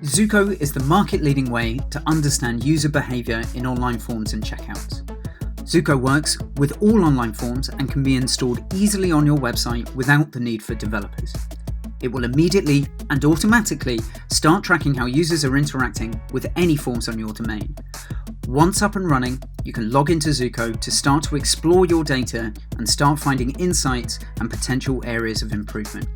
Zuko is the market-leading way to understand user behavior in online forms and checkouts. Zuko works with all online forms and can be installed easily on your website without the need for developers. It will immediately and automatically start tracking how users are interacting with any forms on your domain. Once up and running, you can log into Zuko to start to explore your data and start finding insights and potential areas of improvement.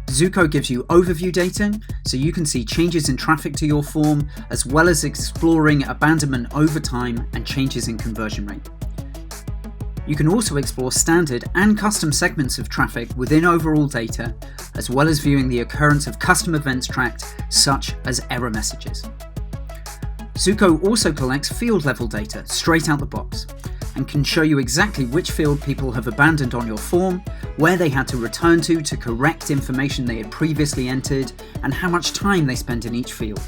Zuko gives you overview data, so you can see changes in traffic to your form, as well as exploring abandonment over time and changes in conversion rate. You can also explore standard and custom segments of traffic within overall data, as well as viewing the occurrence of custom events tracked, such as error messages. Zuko also collects field level data straight out the box, and can show you exactly which field people have abandoned on your form, where they had to return to correct information they had previously entered, and how much time they spent in each field.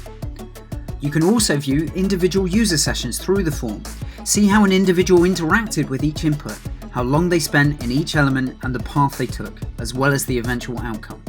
You can also view individual user sessions through the form, see how an individual interacted with each input, how long they spent in each element and the path they took, as well as the eventual outcome.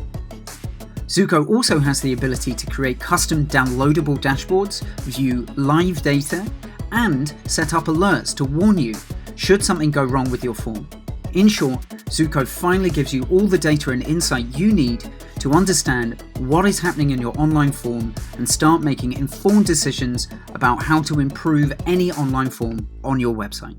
Zuko also has the ability to create custom downloadable dashboards, view live data, and set up alerts to warn you should something go wrong with your form. In short, Zuko finally gives you all the data and insight you need to understand what is happening in your online form and start making informed decisions about how to improve any online form on your website.